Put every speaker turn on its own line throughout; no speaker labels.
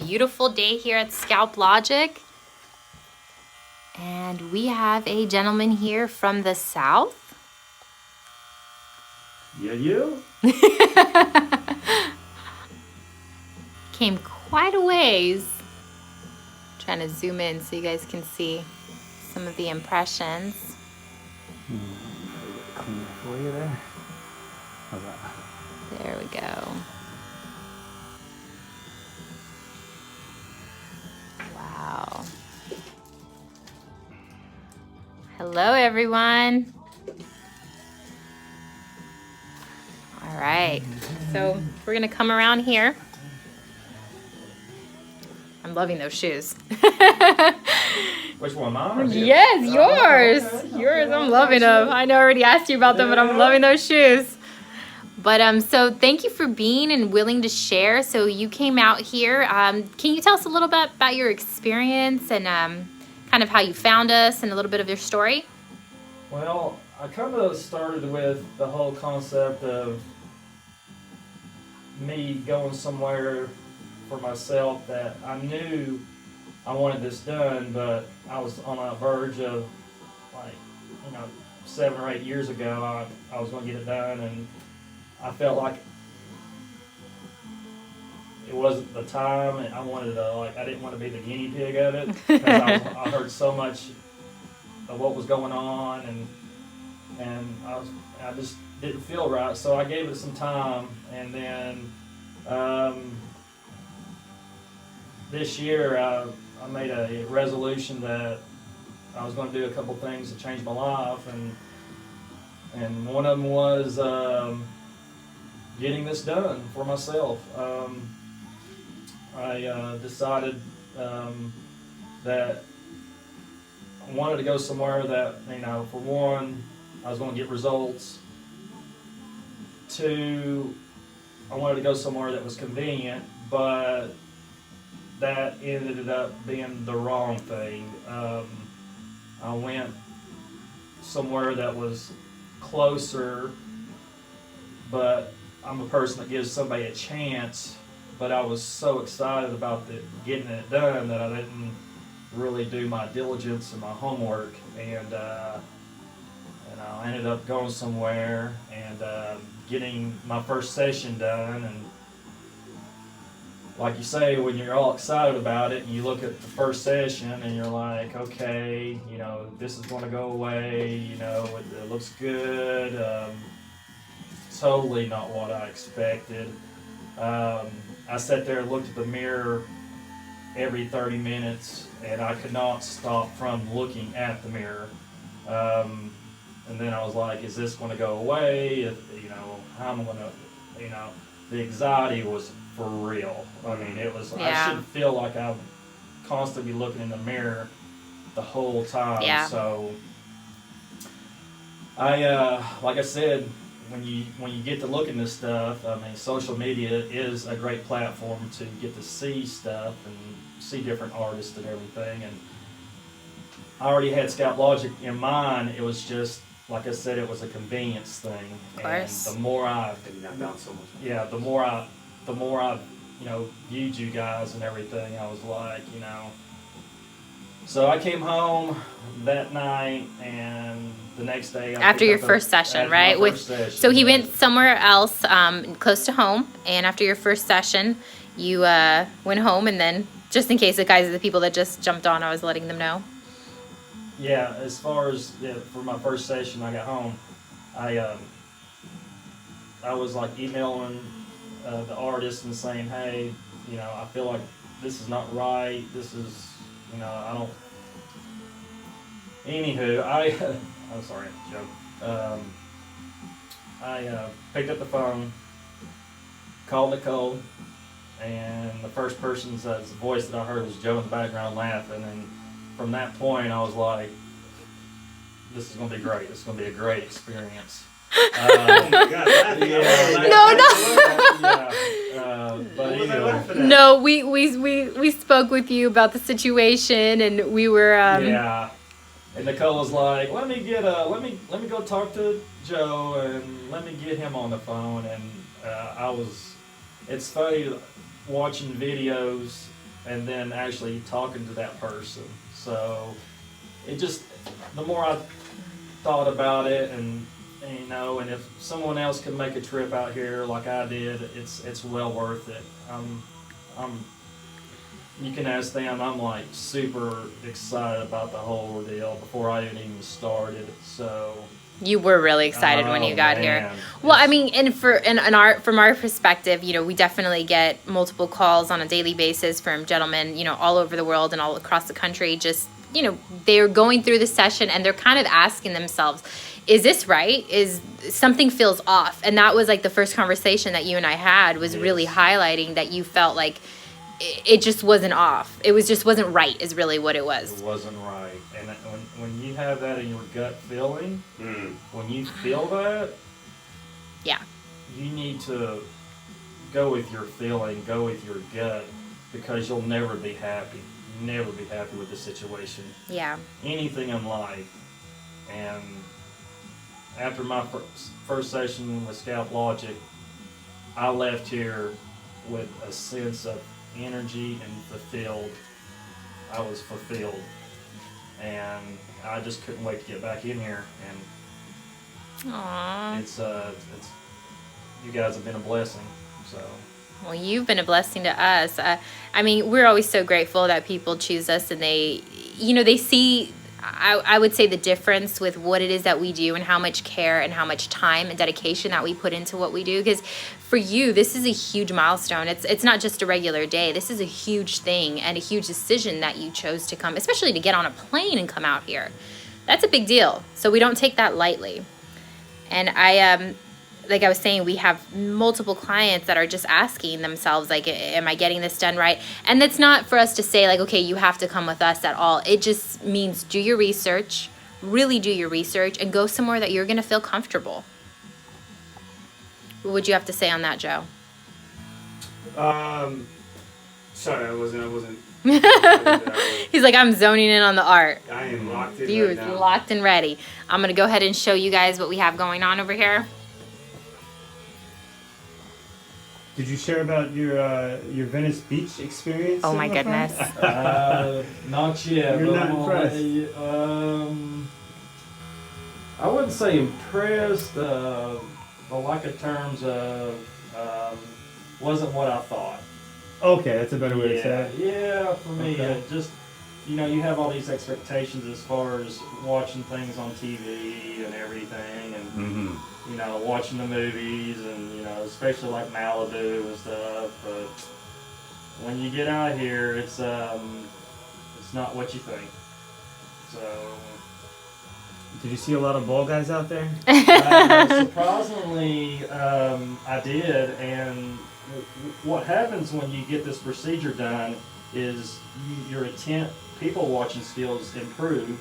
beautiful day here at Scalp Logic. And we have a gentleman here from the south.
Yeah.
Came quite a ways. Trying to zoom in so you guys can see some of the impressions.
Clean it for you there. How's that?
There we go. Wow. Hello, everyone. All right. So we're going to come around here. I'm loving those shoes.
Which one, mine?
Yes, yours.
Okay.
Yours. I'm loving them. I know I already asked you about them, but I'm loving those shoes. But so thank you for being and willing to share. So you came out here. Can you tell us a little bit about your experience and kind of how you found us and a little bit of your story?
Well, I kind of started with the whole concept of me going somewhere for myself that I knew I wanted this done, but I was on a verge of, 7 or 8 years ago, I was going to get it done, and I felt like it wasn't the time, and I wanted to, I didn't want to be the guinea pig of it, because I heard so much of what was going on, and I just didn't feel right, so I gave it some time, and then this year I made a resolution that I was going to do a couple things to change my life, and one of them was getting this done for myself. I decided that I wanted to go somewhere that, for one, I was going to get results. Two, I wanted to go somewhere that was convenient, but that ended up being the wrong thing. I went somewhere that was closer, but I'm a person that gives somebody a chance, but I was so excited about getting it done that I didn't really do my diligence and my homework, and I ended up going somewhere and getting my first session done, and like you say, when you're all excited about it and you look at the first session and you're like, okay, this is going to go away, it looks good, totally not what I expected. I sat there and looked at the mirror every 30 minutes and I could not stop from looking at the mirror. And then I was like, is this going to go away? How am I going to, the anxiety was for real. I mean, it was, I shouldn't feel like I'm constantly looking in the mirror the whole time.
Yeah.
So like I said, when you get to look at this stuff, social media is a great platform to get to see stuff and see different artists and everything. And I already had Scalp Logic in mind. It was just, like I said, it was a convenience thing.
Of course.
And the more I viewed you guys and everything, I was like, So I came home that night, and the next day
after your first session, right? So he went somewhere else, close to home, and after your first session, you went home, and then just in case the people that just jumped on, I was letting them know.
Yeah, as far as for my first session, I got home, I was emailing the artist and saying, hey, I feel like this is not right. This is, I don't. Anywho, I'm sorry, joke. I picked up the phone, called Nicole, and the first person's voice that I heard was Joe in the background laughing, and from that point I was like, this is going to be great. This is going to be a great experience.
Oh my God!
No, we spoke with you about the situation, and we were
yeah. And Nicole was like, let me go talk to Joe and let me get him on the phone. And it's funny watching videos and then actually talking to that person. So it just, the more I thought about it, and and if someone else can make a trip out here like I did, it's well worth it. You can ask them. I'm like super excited about the whole ordeal before I even started. So
You were really excited when you got here.
man.
Well, I mean, and from our perspective, we definitely get multiple calls on a daily basis from gentlemen, all over the world and all across the country. Just, they're going through the session and they're kind of asking themselves, is this right? Is something feels off? And that was like the first conversation that you and I had was really highlighting that you felt like it just wasn't off. It wasn't right is really what it was.
It wasn't right. And when you have that in your gut feeling, when you feel that,
Yeah.
you need to go with your feeling, go with your gut, because you'll never be happy. Never be happy with the situation.
Yeah.
Anything in life. And after my first session with Scalp Logic, I left here with a sense of energy and fulfilled. I was fulfilled, and I just couldn't wait to get back in here. And
Aww.
it's you guys have been a blessing. So
Well, you've been a blessing to us. I mean, we're always so grateful that people choose us and they see, I would say, the difference with what it is that we do and how much care and how much time and dedication that we put into what we do. Because for you, this is a huge milestone. It's not just a regular day. This is a huge thing and a huge decision that you chose to come, especially to get on a plane and come out here. That's a big deal. So we don't take that lightly. And like I was saying, we have multiple clients that are just asking themselves, like, am I getting this done right? And that's not for us to say, like, okay, you have to come with us at all. It just means do your research, really do your research, and go somewhere that you're going to feel comfortable. What would you have to say on that, Joe?
Sorry, I wasn't.
He's like, I'm zoning in on the art.
I am locked in
You
right now.
locked and ready. I'm going to go ahead and show you guys what we have going on over here.
Did you share about your Venice Beach experience?
Oh my
my friend?
goodness.
not yet.
You're
but
not
I'm
impressed?
I wouldn't say impressed. The lack of terms of wasn't what I thought.
Okay, that's a better way to say it.
Yeah, for me,
Okay.
it just you have all these expectations as far as watching things on TV and everything, and
Mm-hmm.
watching the movies, and especially like Malibu and stuff. But when you get out here, it's not what you think. So
Did you see a lot of ball guys out there?
surprisingly, I did. And what happens when you get this procedure done is your intent, people watching skills improve,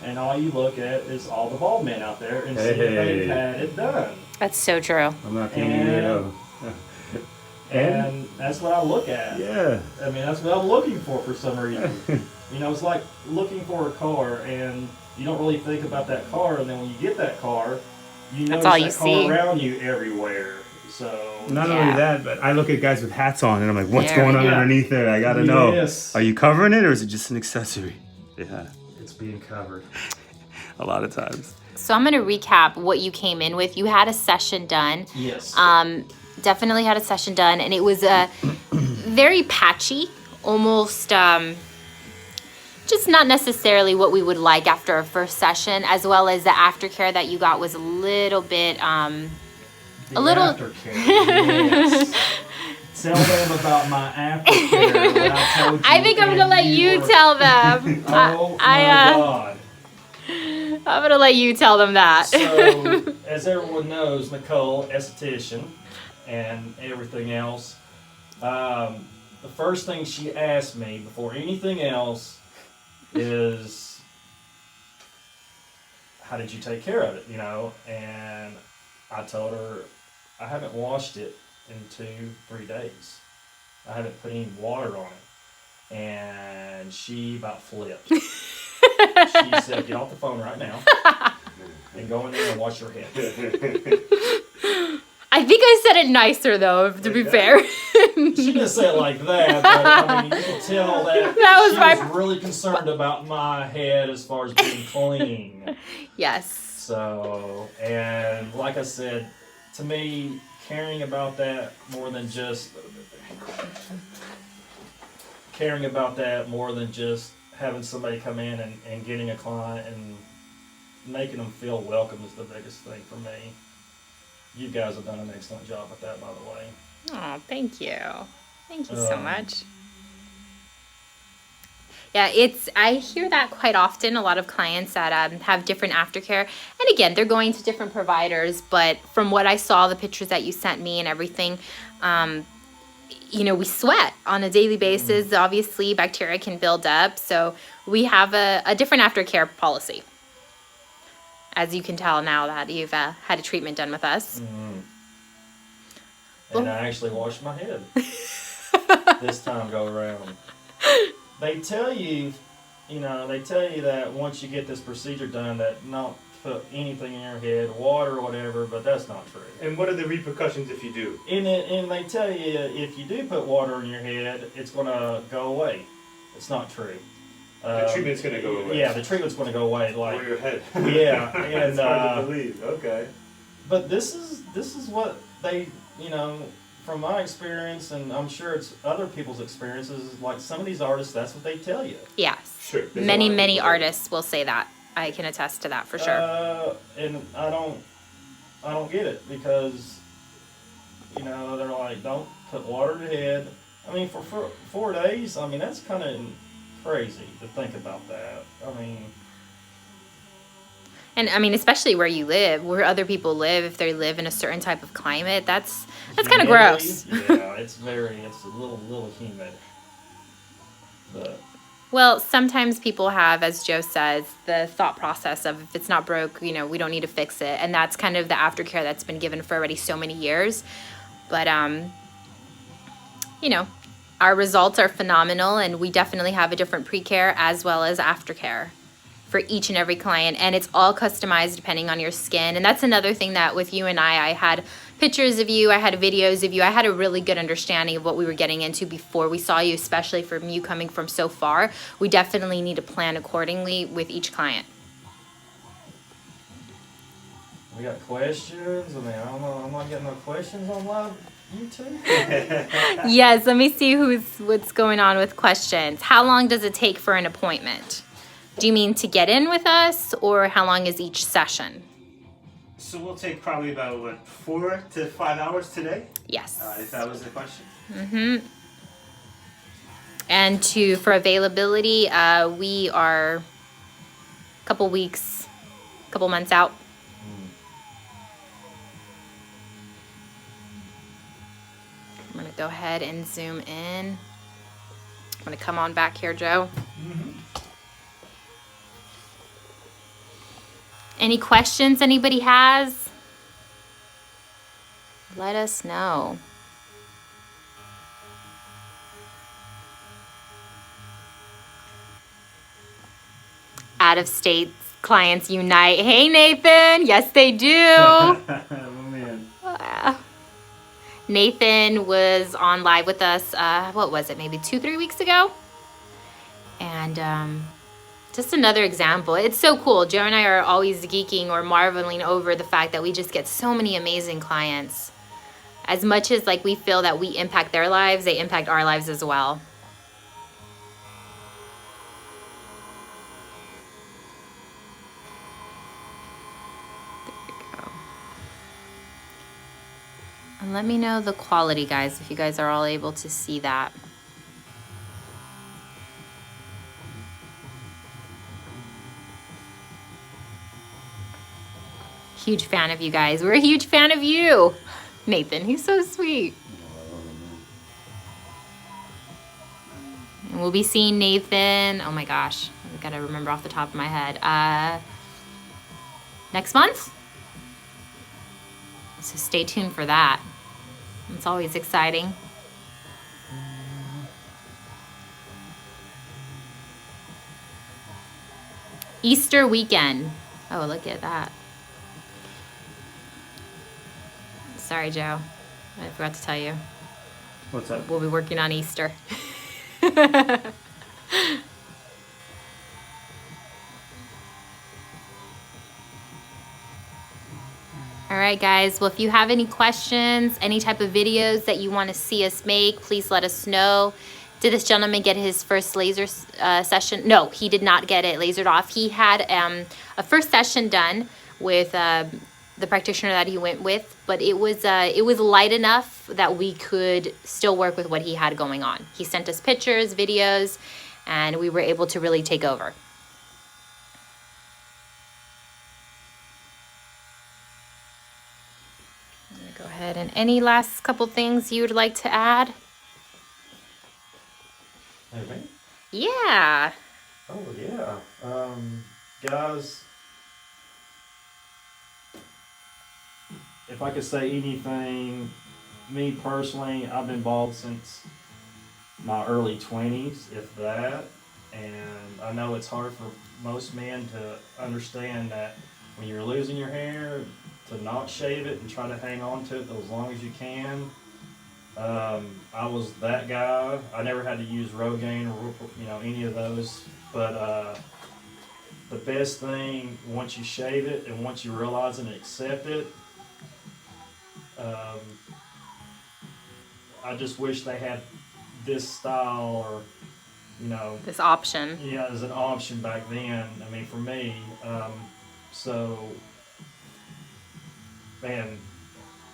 and all you look at is all the bald men out there and see if they've had it done.
That's so true.
I'm not giving you it up.
And that's what I look at.
Yeah.
I mean, that's what I'm looking for some reason. It's like looking for a car, and you don't really think about that car, and then when you get that car, you
That's
notice
all
that
you
car
see.
around you everywhere. So
Not
Yeah.
only that, but I look at guys with hats on, and I'm like, what's
There
going
we
on
go.
underneath there? I gotta know.
Yes.
Are you covering it, or is it just an accessory? Yeah.
it's being covered.
A lot of times.
So I'm going to recap what you came in with. You had a session done.
Yes.
Definitely had a session done, and it was very patchy, almost just not necessarily what we would like after a first session, as well as the aftercare that you got was a little bit,
The
little-
aftercare. Yes. Tell them about my aftercare. When I told you
I think I'm going to
and
let you
were-
tell them.
Oh my God.
I'm going to let you tell them that.
So, as everyone knows, Nicole, esthetician, and everything else, the first thing she asked me before anything else is, how did you take care of it, And I told her, I haven't washed it in 2-3 days. I haven't put any water on it. And she about flipped. She said, get off the phone right now and go in there and wash your head.
I think think I said it nicer though, to be fair.
She didn't say it like that, but I mean, you can tell that,
That was
she
my-
was really concerned about my head as far as being clean.
Yes.
So, and like I said, to me, caring about that more than just having somebody come in and getting a client and making them feel welcome is the biggest thing for me. You guys have done an excellent job with that, by the way.
Oh, thank you. Thank you so much. Yeah, I hear that quite often. A lot of clients that have different aftercare. And again, they're going to different providers. But from what I saw, the pictures that you sent me and everything, we sweat on a daily basis. Obviously, bacteria can build up. So we have a different aftercare policy. As you can tell now that you've had a treatment done with us.
And I actually washed my head this time go around. They tell you that once you get this procedure done, that not put anything in your head, water or whatever, but that's not true.
And what are the repercussions if you do?
And they tell you if you do put water in your head, it's going to go away. It's not true.
The treatment's going to go away.
Yeah, the treatment's going to go away.
Or your head.
Yeah, and
it's hard to believe. Okay.
But this is what they, from my experience, and I'm sure it's other people's experiences, like some of these artists, that's what they tell you.
Yes.
Sure.
Many artists will say that. I can attest to that for sure.
And I don't get it because, they're like, don't put water in your head. I mean, for 4 days, I mean, that's kind of crazy to think about that. I mean...
And I mean, especially where you live, where other people live, if they live in a certain type of climate, that's kind of gross.
Yeah, it's a little humid. But
well, sometimes people have, as Joe says, the thought process of if it's not broke, we don't need to fix it. And that's kind of the aftercare that's been given for already so many years. But, our results are phenomenal, and we definitely have a different pre-care as well as aftercare for each and every client, and it's all customized depending on your skin. And that's another thing that with you and I had pictures of you, I had videos of you, I had a really good understanding of what we were getting into before we saw you, especially from you coming from so far. We definitely need to plan accordingly with each client.
we got questions. I mean, I don't know. I'm not getting no questions on live YouTube.
Yes, let me see what's going on with questions. How long does it take for an appointment? Do you mean to get in with us, or how long is each session?
So we'll take probably about, 4 to 5 hours today?
Yes.
If that was the question.
Mm-hmm. And for availability, we are a couple months out. I'm going to go ahead and zoom in. I'm going to come on back here, Joe.
Mm-hmm.
Any questions anybody has? Let us know. Out of state clients unite. Hey, Nathan. Yes, they do.
Oh, man.
Nathan was on live with us, what was it, maybe 2-3 weeks ago? And just another example. It's so cool. Joe and I are always geeking or marveling over the fact that we just get so many amazing clients. As much as we feel that we impact their lives, they impact our lives as well. There we go. And let me know the quality, guys, if you guys are all able to see that. Huge fan of you guys. We're a huge fan of you. Nathan, he's so sweet. And we'll be seeing Nathan, oh my gosh, I've got to remember off the top of my head, next month. So stay tuned for that. It's always exciting. Easter weekend. Oh, look at that. sorry, Joe. I forgot to tell you.
What's that?
We'll be working on Easter. All right, guys. Well, if you have any questions, any type of videos that you want to see us make, please let us know. Did this gentleman get his first laser session? No, he did not get it lasered off. He had a first session done with the practitioner that he went with, but it was light enough that we could still work with what he had going on. He sent us pictures, videos, and we were able to really take over. I'm gonna go ahead, and any last couple things you would like to add?
Hey, man.
Yeah.
Oh, yeah. Guys, if I could say anything, me personally, I've been bald since my early 20s, if that. And I know it's hard for most men to understand that when you're losing your hair, to not shave it and try to hang on to it as long as you can. I was that guy. I never had to use Rogaine or any of those. But the best thing, once you shave it and once you realize and accept it, I just wish they had this style or
This option.
as an option back then. I mean, for me, so man,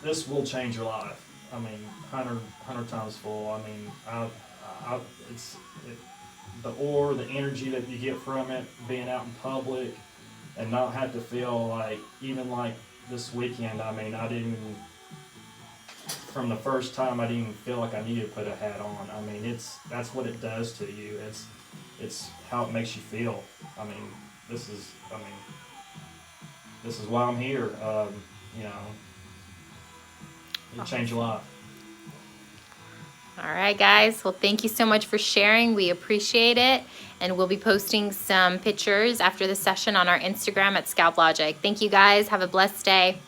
this will change your life. I mean, 100 times full. I mean, the energy that you get from it, being out in public, and not have to feel like, even like this weekend. I mean, from the first time, I didn't even feel like I needed to put a hat on. I mean, that's what it does to you. It's how it makes you feel. I mean, this is why I'm here. It changed your life.
All right, guys. Well, thank you so much for sharing. We appreciate it. And we'll be posting some pictures after the session on our Instagram at Scalp Logic. Thank you, guys. Have a blessed day.